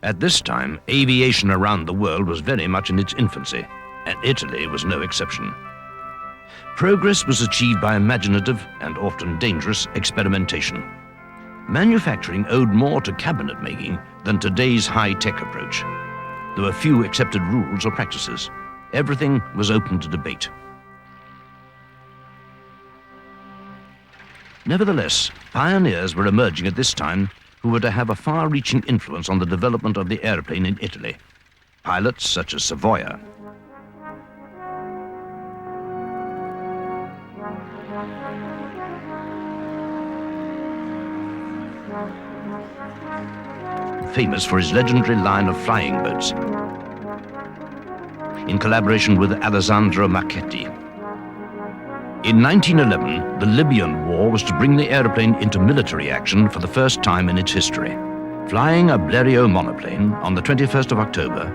At this time, aviation around the world was very much in its infancy, and Italy was no exception. Progress was achieved by imaginative and often dangerous experimentation. Manufacturing owed more to cabinet making than today's high-tech approach. There were few accepted rules or practices. Everything was open to debate. Nevertheless, pioneers were emerging at this time who were to have a far-reaching influence on the development of the airplane in Italy. Pilots such as Savoia. Famous for his legendary line of flying boats, in collaboration with Alessandro Marchetti. In 1911, the Libyan War was to bring the aeroplane into military action for the first time in its history. Flying a Blériot monoplane on the 21st of October,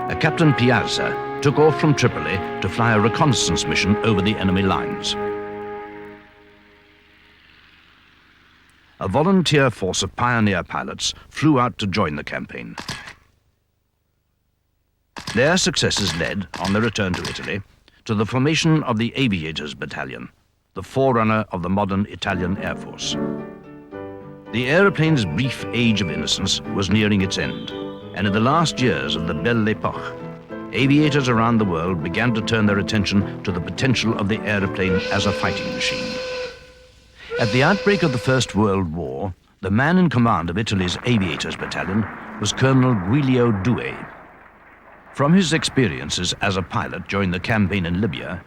a Captain Piazza took off from Tripoli to fly a reconnaissance mission over the enemy lines. A volunteer force of pioneer pilots flew out to join the campaign. Their successes led, on their return to Italy, to the formation of the Aviators Battalion, the forerunner of the modern Italian Air Force. The aeroplane's brief age of innocence was nearing its end, and in the last years of the Belle Époque, aviators around the world began to turn their attention to the potential of the aeroplane as a fighting machine. At the outbreak of the First World War, the man in command of Italy's Aviators Battalion was Colonel Giulio Due. From his experiences as a pilot during the campaign in Libya,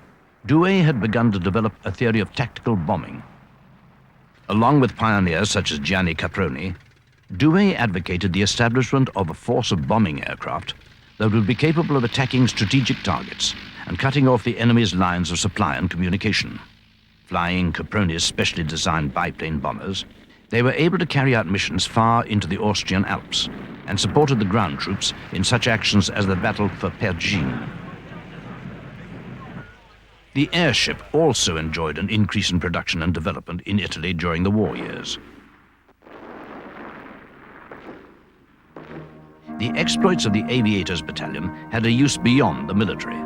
Due had begun to develop a theory of tactical bombing. Along with pioneers such as Gianni Caproni, Due advocated the establishment of a force of bombing aircraft that would be capable of attacking strategic targets and cutting off the enemy's lines of supply and communication. Flying Caproni's specially designed biplane bombers, they were able to carry out missions far into the Austrian Alps and supported the ground troops in such actions as the battle for Pergine. The airship also enjoyed an increase in production and development in Italy during the war years. The exploits of the Aviators Battalion had a use beyond the military.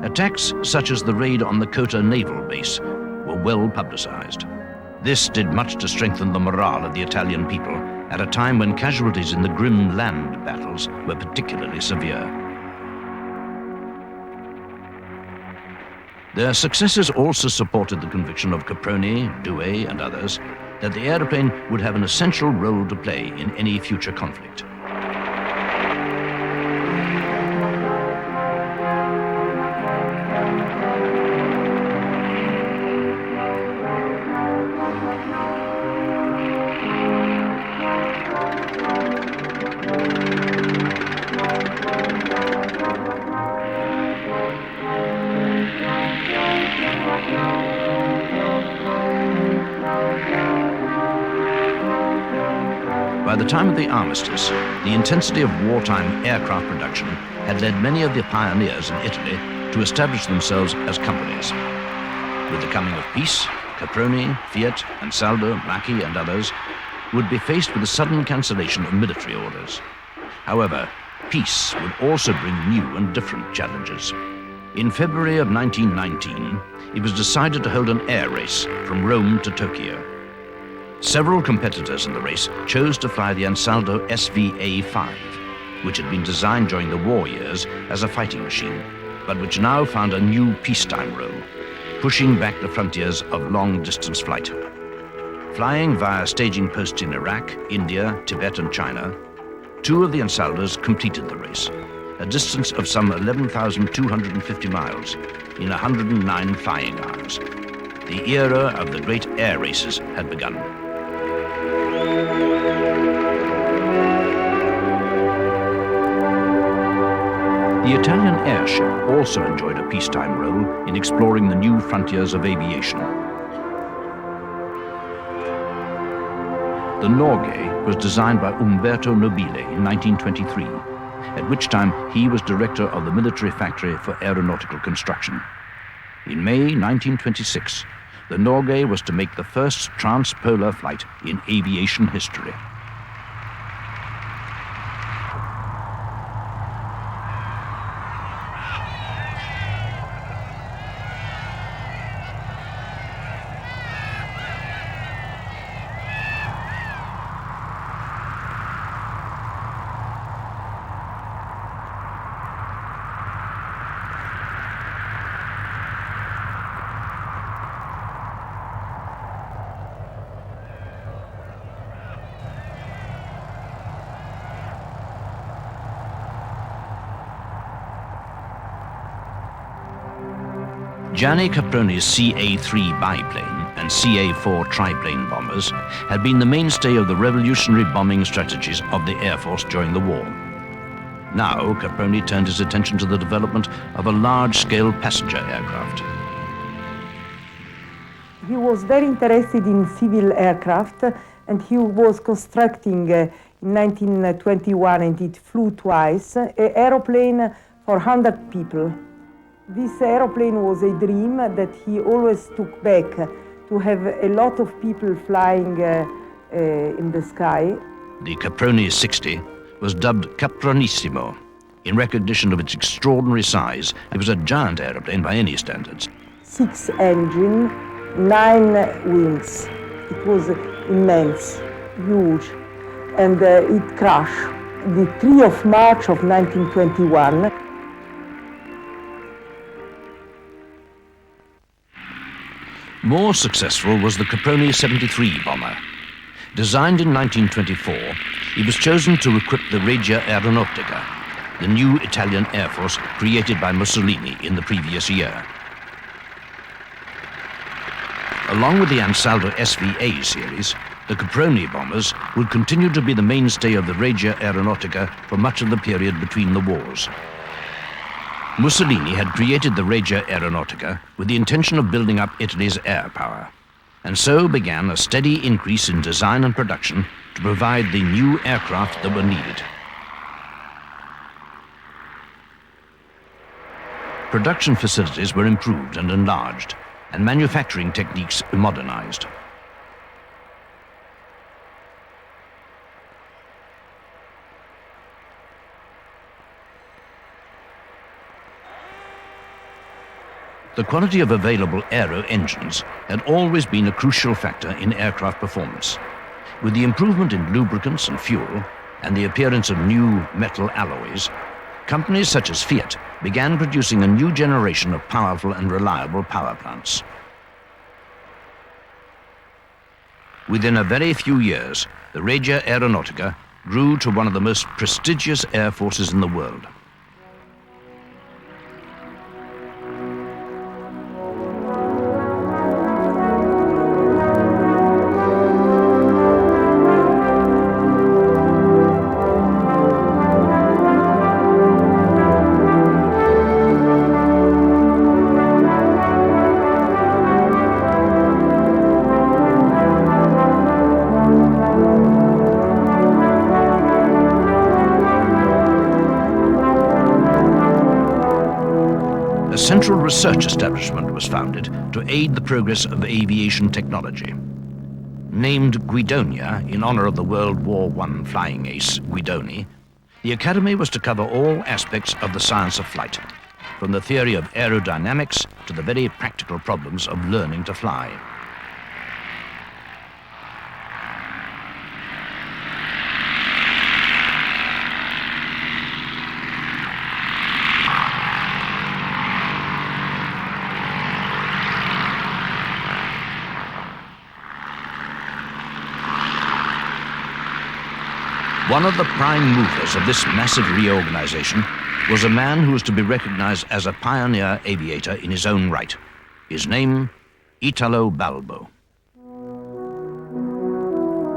Attacks such as the raid on the Kota Naval Base were well publicized. This did much to strengthen the morale of the Italian people at a time when casualties in the grim land battles were particularly severe. Their successes also supported the conviction of Caproni, Due, and others that the airplane would have an essential role to play in any future conflict. By the time of the armistice, the intensity of wartime aircraft production had led many of the pioneers in Italy to establish themselves as companies. With the coming of peace, Caproni, Fiat, Ansaldo, Macchi, and others would be faced with the sudden cancellation of military orders. However, peace would also bring new and different challenges. In February of 1919, it was decided to hold an air race from Rome to Tokyo. Several competitors in the race chose to fly the Ansaldo SVA-5, which had been designed during the war years as a fighting machine, but which now found a new peacetime role, pushing back the frontiers of long-distance flight. Flying via staging posts in Iraq, India, Tibet, and China, two of the Ansaldos completed the race, a distance of some 11,250 miles in 109 flying hours. The era of the great air races had begun. The Italian airship also enjoyed a peacetime role in exploring the new frontiers of aviation. The Norgay was designed by Umberto Nobile in 1923, at which time he was director of the military factory for aeronautical construction. In May 1926, the Norgay was to make the first transpolar flight in aviation history. Gianni Caproni's CA-3 biplane and CA-4 triplane bombers had been the mainstay of the revolutionary bombing strategies of the Air Force during the war. Now, Caproni turned his attention to the development of a large-scale passenger aircraft. He was very interested in civil aircraft, and he was constructing in 1921, and it flew twice, an aeroplane for 100 people. This aeroplane was a dream that he always took back, to have a lot of people flying in the sky. The Caproni 60 was dubbed Capronissimo. In recognition of its extraordinary size, it was a giant aeroplane by any standards. 6 engine, 9 wings. It was immense, huge, and it crashed. The 3rd of March of 1921. More successful was the Caproni 73 bomber. Designed in 1924, it was chosen to equip the Regia Aeronautica, the new Italian Air Force created by Mussolini in the previous year. Along with the Ansaldo SVA series, the Caproni bombers would continue to be the mainstay of the Regia Aeronautica for much of the period between the wars. Mussolini had created the Regia Aeronautica with the intention of building up Italy's air power, and so began a steady increase in design and production to provide the new aircraft that were needed. Production facilities were improved and enlarged, and manufacturing techniques modernized. The quality of available aero engines had always been a crucial factor in aircraft performance. With the improvement in lubricants and fuel, and the appearance of new metal alloys, companies such as Fiat began producing a new generation of powerful and reliable power plants. Within a very few years, the Regia Aeronautica grew to one of the most prestigious air forces in the world. A central research establishment was founded to aid the progress of aviation technology. Named Guidonia in honor of the World War I flying ace Guidoni, the Academy was to cover all aspects of the science of flight, from the theory of aerodynamics to the very practical problems of learning to fly. One of the prime movers of this massive reorganization was a man who was to be recognized as a pioneer aviator in his own right. His name, Italo Balbo.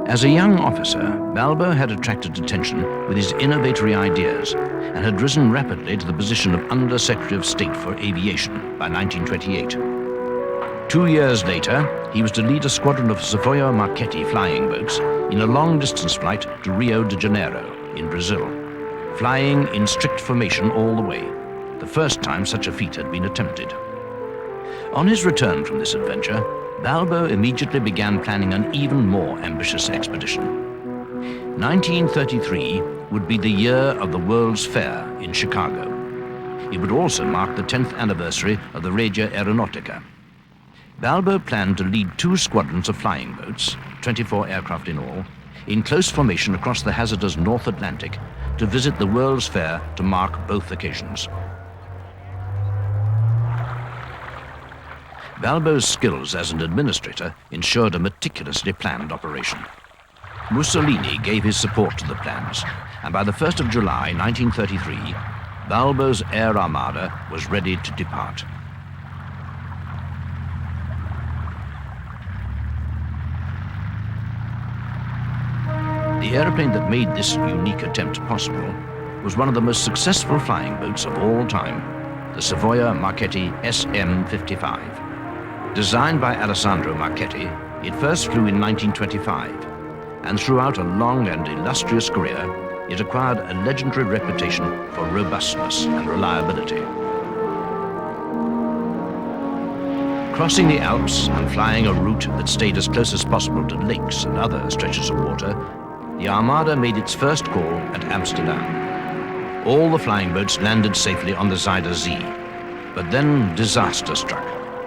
As a young officer, Balbo had attracted attention with his innovatory ideas and had risen rapidly to the position of Under-Secretary of State for Aviation by 1928. 2 years later, he was to lead a squadron of Savoia Marchetti flying boats in a long-distance flight to Rio de Janeiro in Brazil, flying in strict formation all the way, the first time such a feat had been attempted. On his return from this adventure, Balbo immediately began planning an even more ambitious expedition. 1933 would be the year of the World's Fair in Chicago. It would also mark the 10th anniversary of the Regia Aeronautica. Balbo planned to lead 2 squadrons of flying boats, 24 aircraft in all, in close formation across the hazardous North Atlantic to visit the World's Fair to mark both occasions. Balbo's skills as an administrator ensured a meticulously planned operation. Mussolini gave his support to the plans, and by the 1st of July 1933, Balbo's air armada was ready to depart. The aeroplane that made this unique attempt possible was one of the most successful flying boats of all time, the Savoia Marchetti SM-55. Designed by Alessandro Marchetti, it first flew in 1925, and throughout a long and illustrious career, it acquired a legendary reputation for robustness and reliability. Crossing the Alps and flying a route that stayed as close as possible to lakes and other stretches of water, the Armada made its first call at Amsterdam. All the flying boats landed safely on the Zuider Zee, but then disaster struck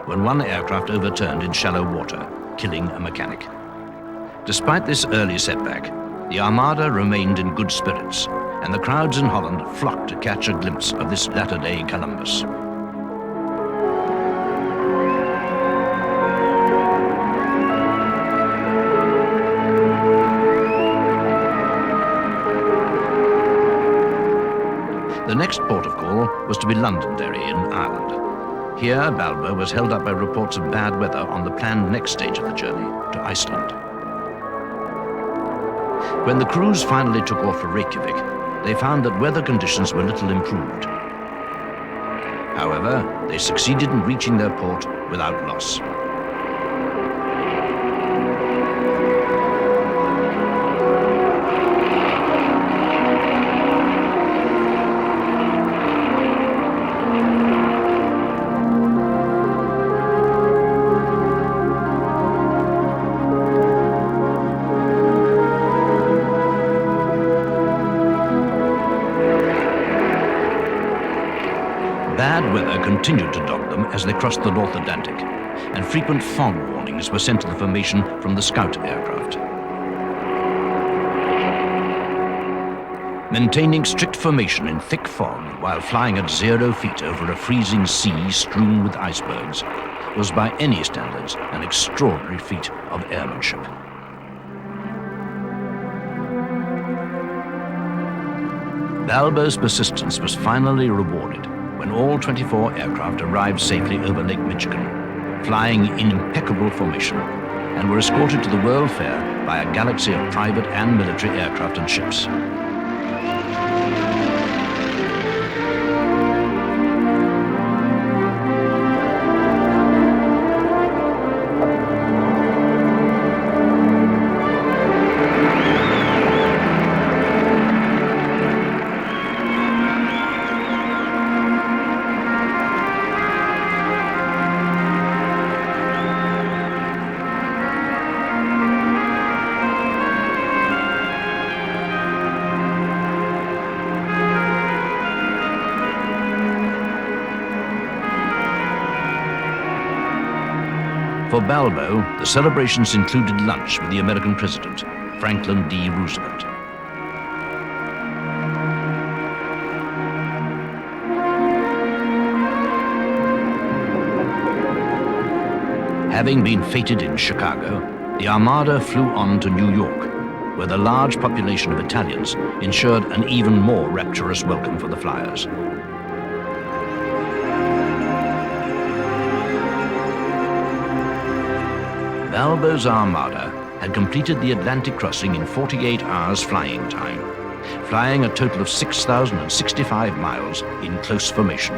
when one aircraft overturned in shallow water, killing a mechanic. Despite this early setback, the Armada remained in good spirits, and the crowds in Holland flocked to catch a glimpse of this latter-day Columbus. The next port of call was to be Londonderry in Ireland. Here, Balbo was held up by reports of bad weather on the planned next stage of the journey, to Iceland. When the crews finally took off for Reykjavik, they found that weather conditions were little improved. However, they succeeded in reaching their port without loss. Bad weather continued to dog them as they crossed the North Atlantic, and frequent fog warnings were sent to the formation from the scout aircraft. Maintaining strict formation in thick fog while flying at 0 feet over a freezing sea strewn with icebergs was by any standards an extraordinary feat of airmanship. Balbo's persistence was finally rewarded when all 24 aircraft arrived safely over Lake Michigan, flying in impeccable formation, and were escorted to the World Fair by a galaxy of private and military aircraft and ships. For Balbo, the celebrations included lunch with the American president, Franklin D. Roosevelt. Having been feted in Chicago, the Armada flew on to New York, where the large population of Italians ensured an even more rapturous welcome for the flyers. Balbo's Armada had completed the Atlantic crossing in 48 hours flying time, flying a total of 6,065 miles in close formation.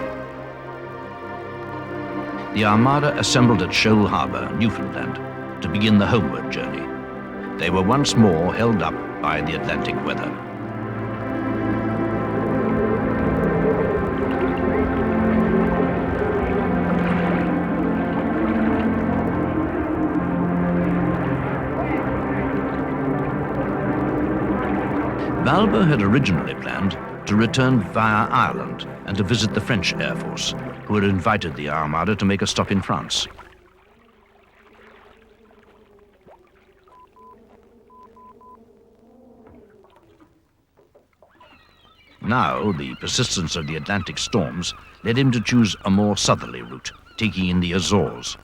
The Armada assembled at Shoal Harbor, Newfoundland, to begin the homeward journey. They were once more held up by the Atlantic weather. Balbo had originally planned to return via Ireland and to visit the French Air Force, who had invited the Armada to make a stop in France. Now, the persistence of the Atlantic storms led him to choose a more southerly route, taking in the Azores.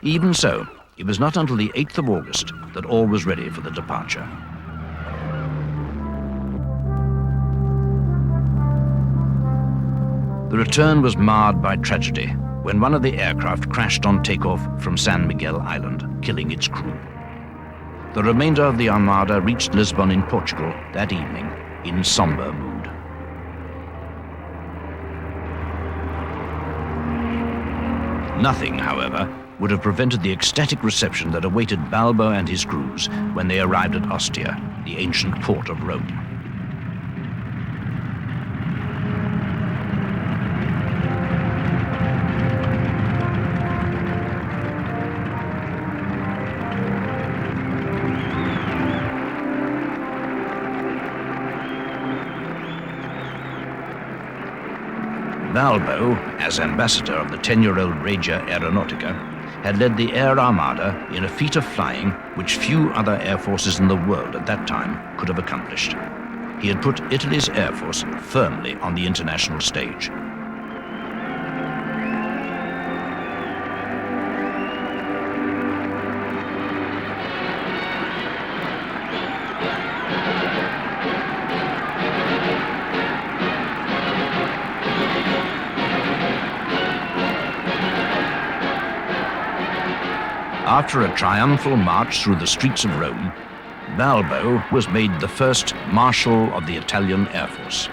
Even so, it was not until the 8th of August that all was ready for the departure. The return was marred by tragedy when one of the aircraft crashed on takeoff from San Miguel Island, killing its crew. The remainder of the Armada reached Lisbon in Portugal that evening in somber mood. Nothing, however, would have prevented the ecstatic reception that awaited Balbo and his crews when they arrived at Ostia, the ancient port of Rome. Balbo, as ambassador of the 10-year-old Regia Aeronautica, had led the Air Armada in a feat of flying which few other air forces in the world at that time could have accomplished. He had put Italy's air force firmly on the international stage. After a triumphal march through the streets of Rome, Balbo was made the first Marshal of the Italian Air Force.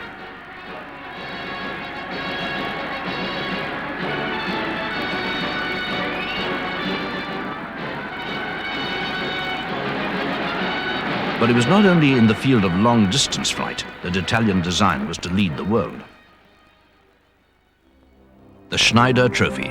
But it was not only in the field of long-distance flight that Italian design was to lead the world. The Schneider Trophy,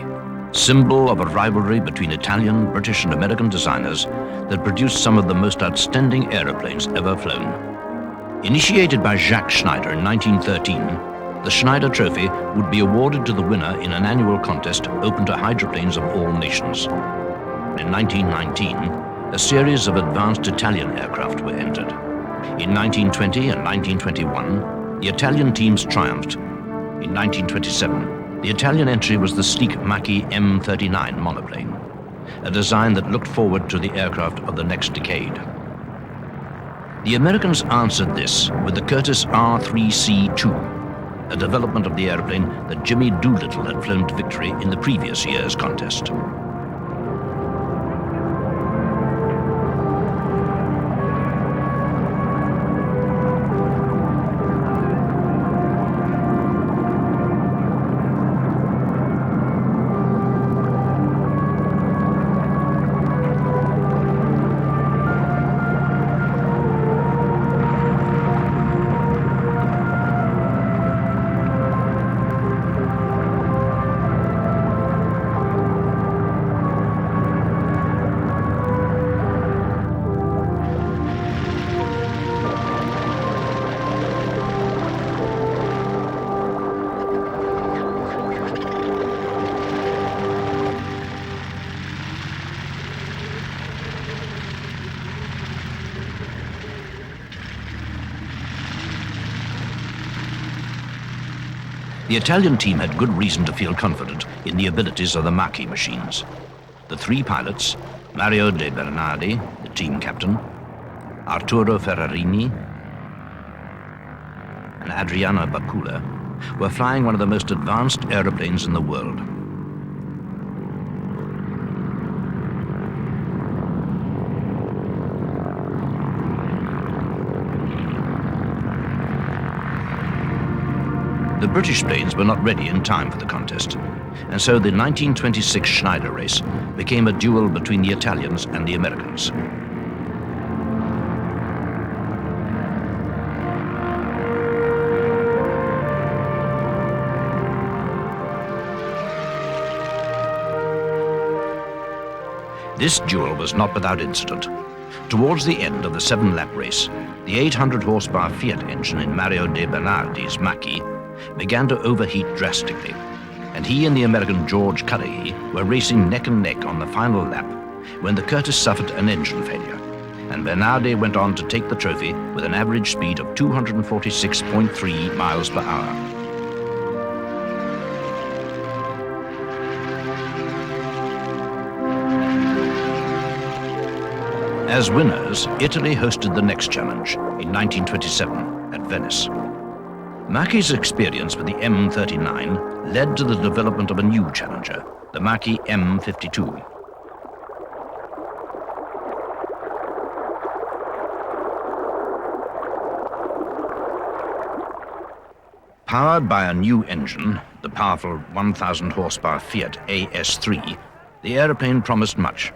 symbol of a rivalry between Italian, British and American designers that produced some of the most outstanding aeroplanes ever flown. Initiated by Jacques Schneider in 1913, the Schneider Trophy would be awarded to the winner in an annual contest open to hydroplanes of all nations. In 1919, a series of advanced Italian aircraft were entered. In 1920 and 1921, the Italian teams triumphed. In 1927, the Italian entry was the sleek Macchi M39 monoplane, a design that looked forward to the aircraft of the next decade. The Americans answered this with the Curtiss R3C-2, a development of the airplane that Jimmy Doolittle had flown to victory in the previous year's contest. The Italian team had good reason to feel confident in the abilities of the Macchi machines. The three pilots, Mario De Bernardi, the team captain, Arturo Ferrarini, and Adriano Bacula, were flying one of the most advanced aeroplanes in the world. The British planes were not ready in time for the contest, and so the 1926 Schneider race became a duel between the Italians and the Americans. This duel was not without incident. Towards the end of the 7-lap race, the 800 horsepower Fiat engine in Mario De Bernardi's Macchi began to overheat drastically, and he and the American George Cudahy were racing neck and neck on the final lap when the Curtiss suffered an engine failure, and Bernardi went on to take the trophy with an average speed of 246.3 miles per hour. As winners, Italy hosted the next challenge in 1927 at Venice. Macchi's experience with the M39 led to the development of a new challenger, the Macchi M52. Powered by a new engine, the powerful 1,000 horsepower Fiat AS3, the aeroplane promised much.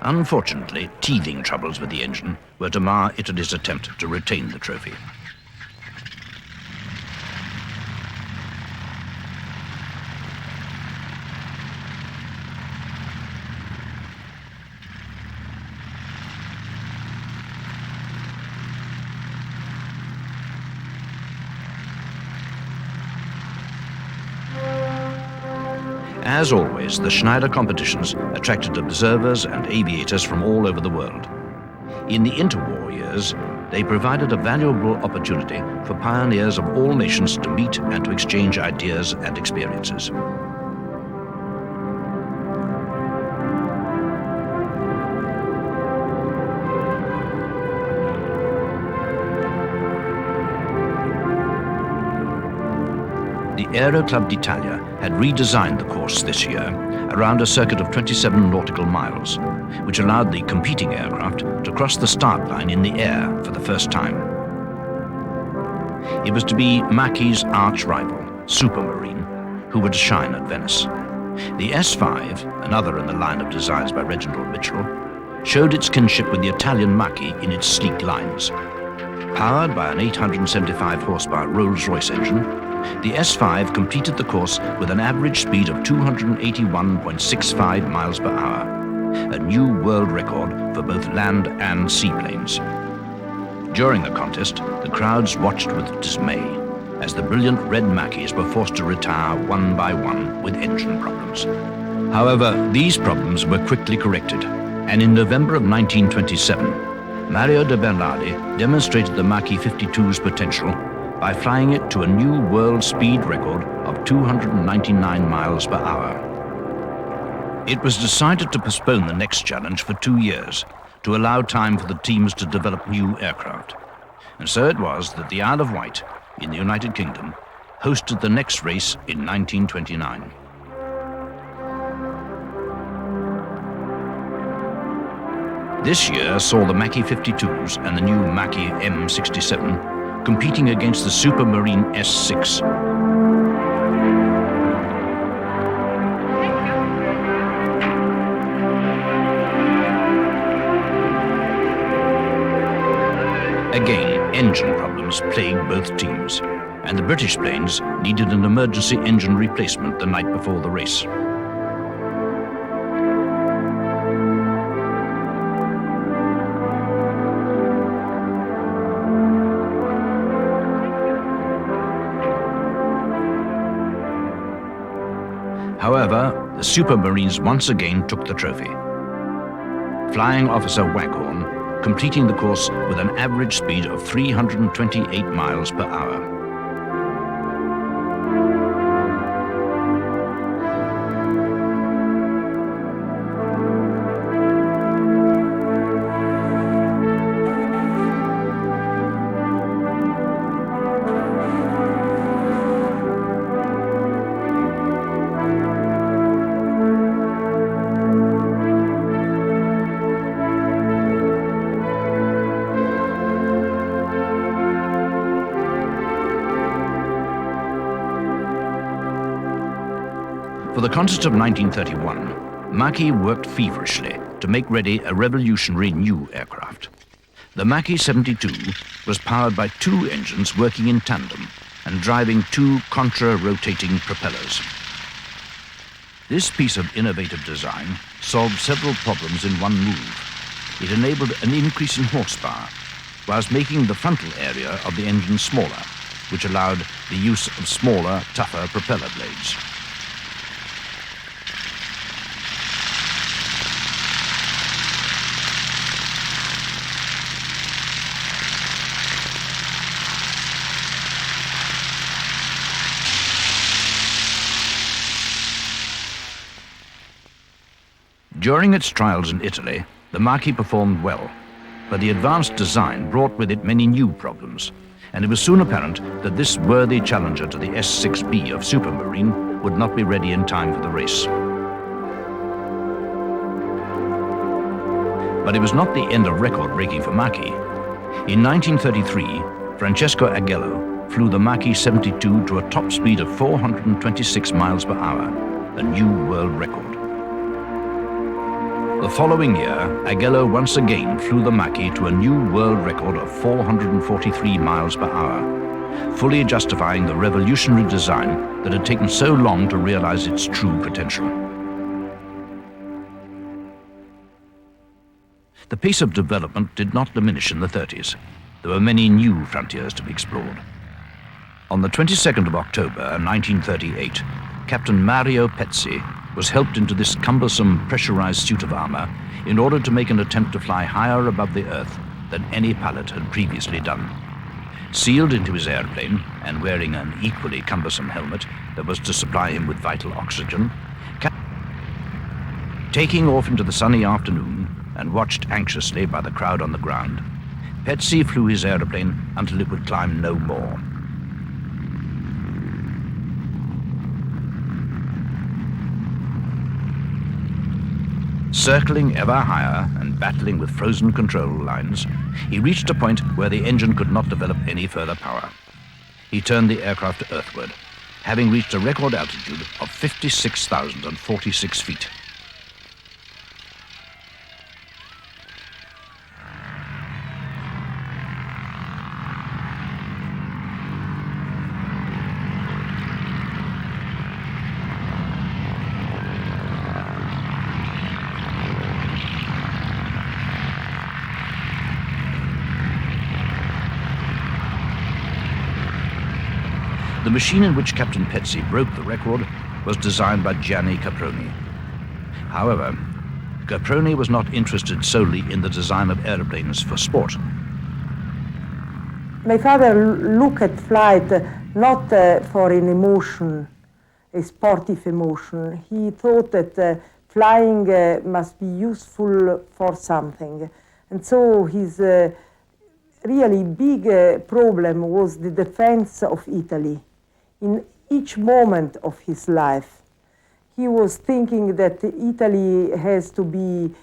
Unfortunately, teething troubles with the engine were to mar Italy's attempt to retain the trophy. As always, the Schneider competitions attracted observers and aviators from all over the world. In the interwar years, they provided a valuable opportunity for pioneers of all nations to meet and to exchange ideas and experiences. The Aero Club d'Italia had redesigned the course this year around a circuit of 27 nautical miles, which allowed the competing aircraft to cross the start line in the air for the first time. It was to be Machi's arch rival, Supermarine, who would shine at Venice. The S5, another in the line of designs by Reginald Mitchell, showed its kinship with the Italian Machi in its sleek lines. Powered by an 875 horsepower Rolls-Royce engine, the S5 completed the course with an average speed of 281.65 miles per hour, a new world record for both land and seaplanes. During the contest, the crowds watched with dismay as the brilliant red Machis were forced to retire one by one with engine problems. However, these problems were quickly corrected, and in November of 1927, Mario de Bernardi demonstrated the Machi 52's potential by flying it to a new world speed record of 299 miles per hour. It was decided to postpone the next challenge for 2 years to allow time for the teams to develop new aircraft. And so it was that the Isle of Wight, in the United Kingdom, hosted the next race in 1929. This year saw the Machi 52s and the new Machi M67 competing against the Supermarine S6. Again, engine problems plagued both teams, and the British planes needed an emergency engine replacement the night before the race. However, the Supermarines once again took the trophy. Flying Officer Waghorn completing the course with an average speed of 328 miles per hour. For the contest of 1931, Machi worked feverishly to make ready a revolutionary new aircraft. The Machi 72 was powered by 2 engines working in tandem and driving 2 contra-rotating propellers. This piece of innovative design solved several problems in one move. It enabled an increase in horsepower, whilst making the frontal area of the engine smaller, which allowed the use of smaller, tougher propeller blades. During its trials in Italy, the Machi performed well, but the advanced design brought with it many new problems, and it was soon apparent that this worthy challenger to the S6B of Supermarine would not be ready in time for the race. But it was not the end of record-breaking for Machi. In 1933, Francesco Agello flew the Mach 72 to a top speed of 426 miles per hour, a new world record. The following year, Agello once again flew the Mach to a new world record of 443 miles per hour, fully justifying the revolutionary design that had taken so long to realize its true potential. The pace of development did not diminish in the 30s. There were many new frontiers to be explored. On the 22nd of October 1938, Captain Mario Pezzi was helped into this cumbersome pressurized suit of armor in order to make an attempt to fly higher above the Earth than any pilot had previously done. Sealed into his airplane and wearing an equally cumbersome helmet that was to supply him with vital oxygen, taking off into the sunny afternoon and watched anxiously by the crowd on the ground, Pezzi flew his aeroplane until it would climb no more. Circling ever higher and battling with frozen control lines, he reached a point where the engine could not develop any further power. He turned the aircraft earthward, having reached a record altitude of 56,046 feet. The machine in which Captain Pezzi broke the record was designed by Gianni Caproni. However, Caproni was not interested solely in the design of aeroplanes for sport. My father looked at flight not for an emotion, a sportive emotion. He thought that flying must be useful for something. And so his really big problem was the defense of Italy. In each moment of his life, he was thinking that Italy has to be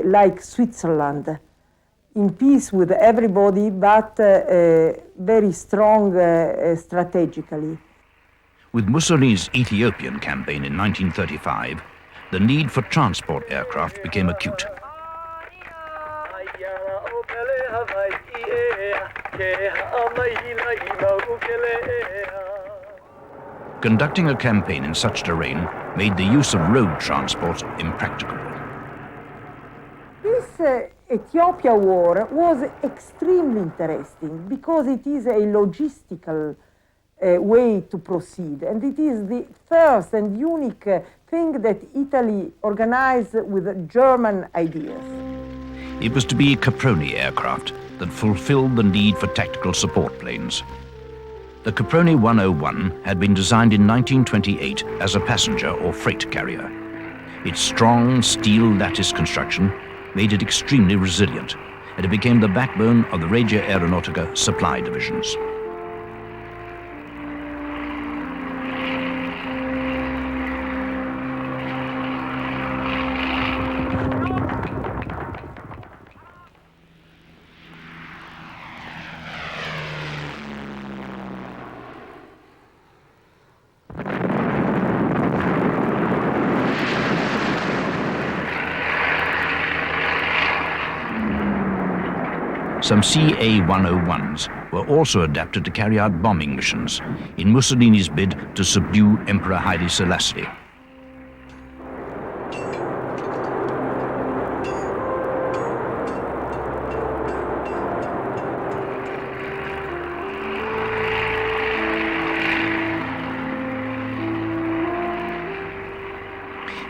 like Switzerland, in peace with everybody, but very strong strategically. With Mussolini's Ethiopian campaign in 1935, the need for transport aircraft became acute. Conducting a campaign in such terrain made the use of road transport impracticable. This Ethiopia war was extremely interesting because it is a logistical way to proceed, and it is the first and unique thing that Italy organized with German ideas. It was to be Caproni aircraft that fulfilled the need for tactical support planes. The Caproni 101 had been designed in 1928 as a passenger or freight carrier. Its strong steel lattice construction made it extremely resilient, and it became the backbone of the Regia Aeronautica supply divisions. Some CA-101s were also adapted to carry out bombing missions in Mussolini's bid to subdue Emperor Haile Selassie.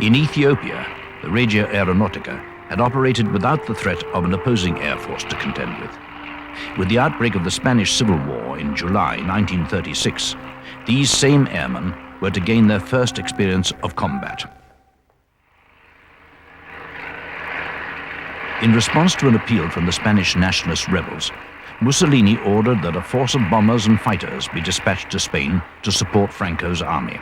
In Ethiopia, the Regia Aeronautica had operated without the threat of an opposing air force to contend with. With the outbreak of the Spanish Civil War in July 1936, these same airmen were to gain their first experience of combat. In response to an appeal from the Spanish nationalist rebels, Mussolini ordered that a force of bombers and fighters be dispatched to Spain to support Franco's army.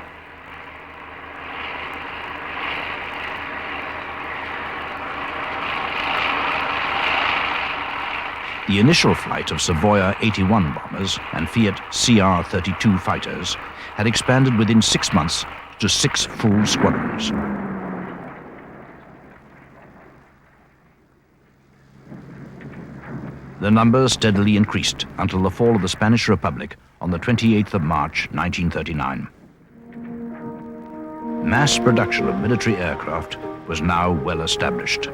The initial flight of Savoia 81 bombers and Fiat CR-32 fighters had expanded within 6 months to 6 full squadrons. The numbers steadily increased until the fall of the Spanish Republic on the 28th of March 1939. Mass production of military aircraft was now well established.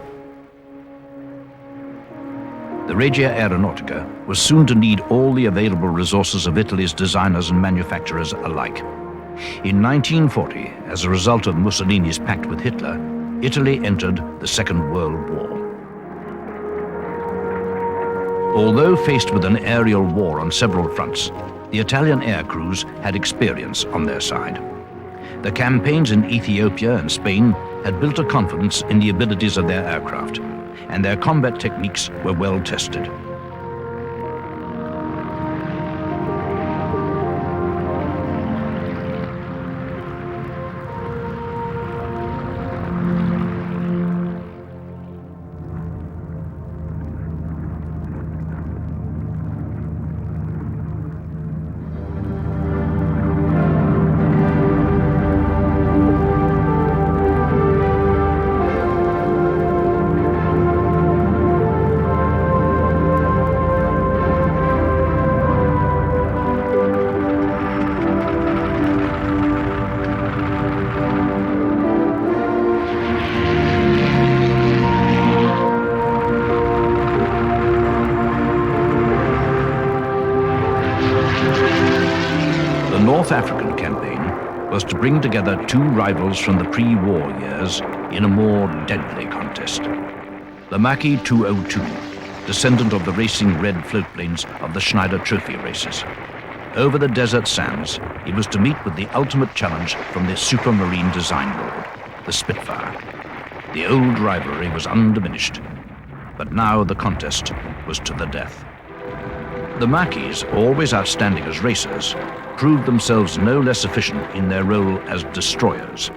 The Regia Aeronautica was soon to need all the available resources of Italy's designers and manufacturers alike. In 1940, as a result of Mussolini's pact with Hitler, Italy entered the Second World War. Although faced with an aerial war on several fronts, the Italian air crews had experience on their side. The campaigns in Ethiopia and Spain had built a confidence in the abilities of their aircraft, and their combat techniques were well tested. The North African campaign was to bring together two rivals from the pre-war years in a more deadly contest. The Maki 202, descendant of the racing red floatplanes of the Schneider Trophy races. Over the desert sands, it was to meet with the ultimate challenge from the supermarine design board, the Spitfire. The old rivalry was undiminished, but now the contest was to the death. The Makis, always outstanding as racers, proved themselves no less efficient in their role as destroyers.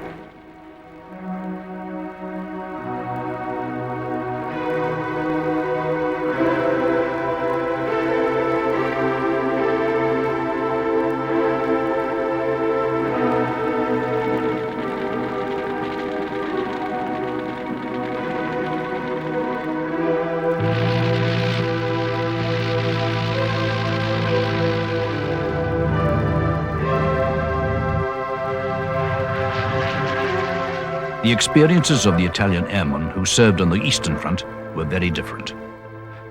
The experiences of the Italian airmen who served on the Eastern Front were very different.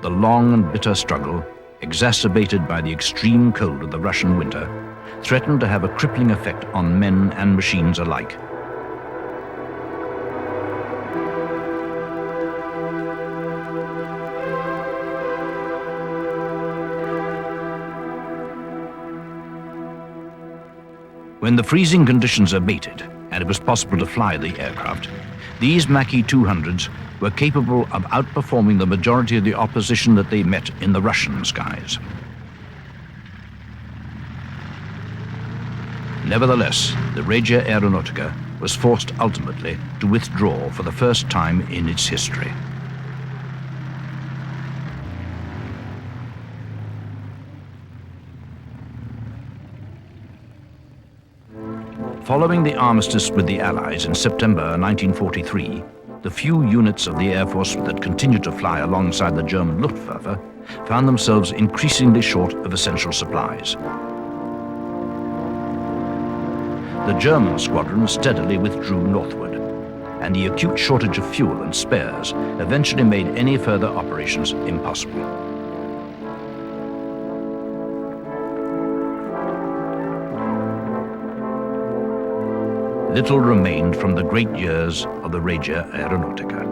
The long and bitter struggle, exacerbated by the extreme cold of the Russian winter, threatened to have a crippling effect on men and machines alike. When the freezing conditions abated and it was possible to fly the aircraft, these Maki 200s were capable of outperforming the majority of the opposition that they met in the Russian skies. Nevertheless, the Regia Aeronautica was forced ultimately to withdraw for the first time in its history. Following the armistice with the Allies in September 1943, the few units of the Air Force that continued to fly alongside the German Luftwaffe found themselves increasingly short of essential supplies. The German squadron steadily withdrew northward, and the acute shortage of fuel and spares eventually made any further operations impossible. Little remained from the great years of the Regia Aeronautica.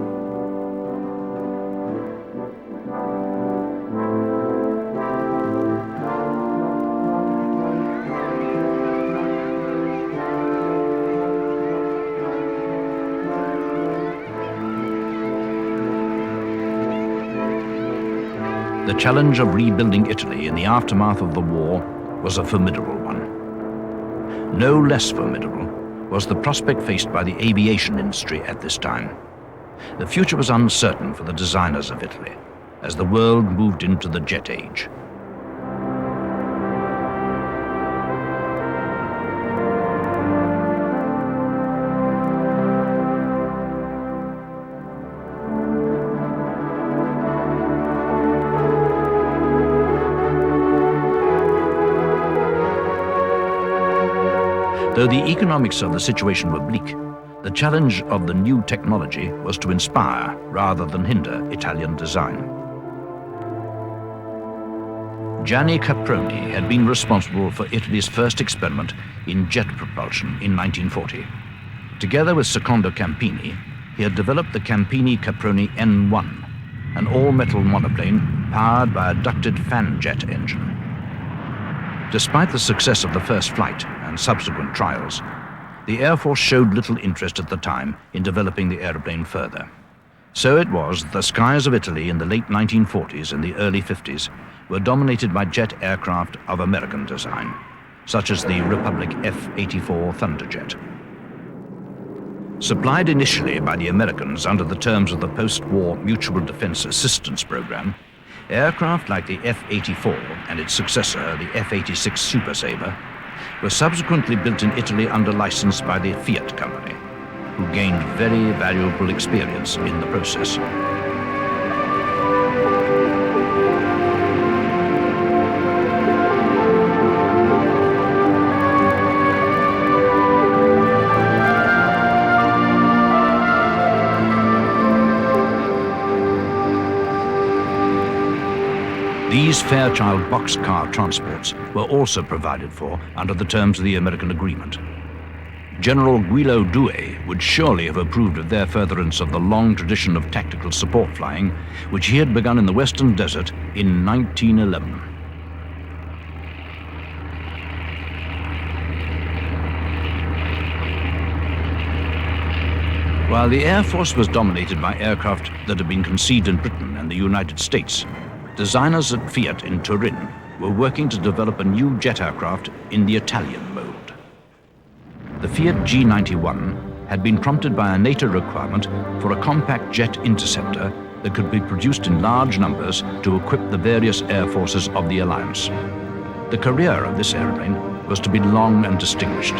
The challenge of rebuilding Italy in the aftermath of the war was a formidable one. No less formidable was the prospect faced by the aviation industry at this time. The future was uncertain for the designers of Italy. as the world moved into the jet age. Though the economics of the situation were bleak, the challenge of the new technology was to inspire rather than hinder Italian design. Gianni Caproni had been responsible for Italy's first experiment in jet propulsion in 1940. Together with Secondo Campini, he had developed the Campini-Caproni N1, an all-metal monoplane powered by a ducted fan jet engine. Despite the success of the first flight and subsequent trials, the Air Force showed little interest at the time in developing the aeroplane further. So it was the skies of Italy in the late 1940s and the early 50s were dominated by jet aircraft of American design, such as the Republic F-84 Thunderjet. Supplied initially by the Americans under the terms of the post-war Mutual Defense Assistance Program, aircraft like the F-84 and its successor, the F-86 Super Sabre, were subsequently built in Italy under license by the Fiat company, who gained very valuable experience in the process. These Fairchild boxcar transports were also provided for under the terms of the American agreement. General Guido Due would surely have approved of their furtherance of the long tradition of tactical support flying, which he had begun in the Western Desert in 1911. While the Air Force was dominated by aircraft that had been conceived in Britain and the United States, designers at Fiat in Turin were working to develop a new jet aircraft in the Italian mode. The Fiat G91 had been prompted by a NATO requirement for a compact jet interceptor that could be produced in large numbers to equip the various air forces of the alliance. The career of this airplane was to be long and distinguished.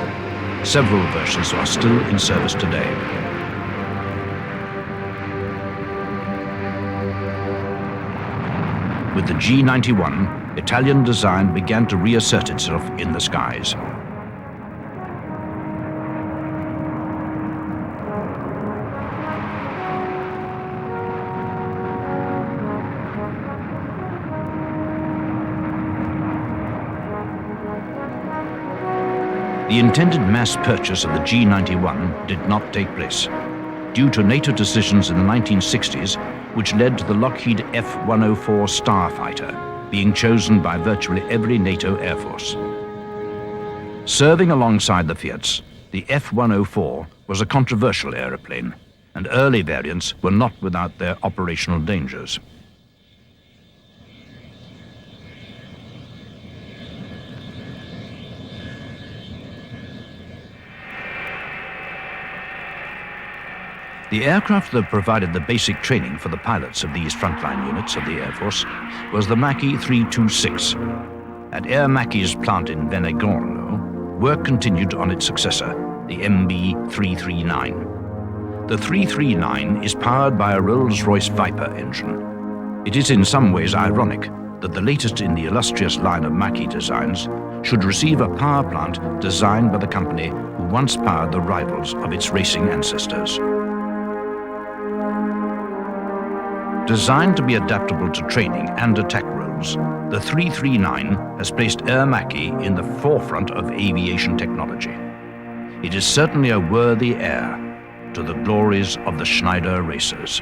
Several versions are still in service today. With the G91, Italian design began to reassert itself in the skies. The intended mass purchase of the G91 did not take place, due to NATO decisions in the 1960s, which led to the Lockheed F-104 Starfighter being chosen by virtually every NATO air force. Serving alongside the Fiats, the F-104 was a controversial aeroplane, and early variants were not without their operational dangers. The aircraft that provided the basic training for the pilots of these frontline units of the Air Force was the Macchi 326. At Air Macchi's plant in Venegono, work continued on its successor, the MB 339. The 339 is powered by a Rolls-Royce Viper engine. It is in some ways ironic that the latest in the illustrious line of Macchi designs should receive a power plant designed by the company who once powered the rivals of its racing ancestors. Designed to be adaptable to training and attack roles, the 339 has placed Air Macchi in the forefront of aviation technology. It is certainly a worthy heir to the glories of the Schneider racers.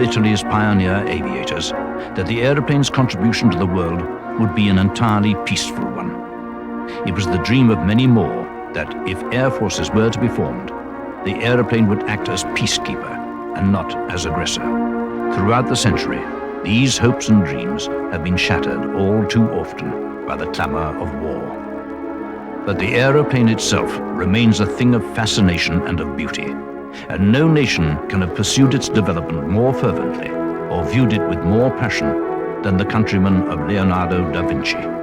Italy's pioneer aviators that the aeroplane's contribution to the world would be an entirely peaceful one. It was the dream of many more that if air forces were to be formed, the aeroplane would act as peacekeeper and not as aggressor. Throughout the century, these hopes and dreams have been shattered all too often by the clamor of war. But the aeroplane itself remains a thing of fascination and of beauty, and no nation can have pursued its development more fervently or viewed it with more passion than the countrymen of Leonardo da Vinci.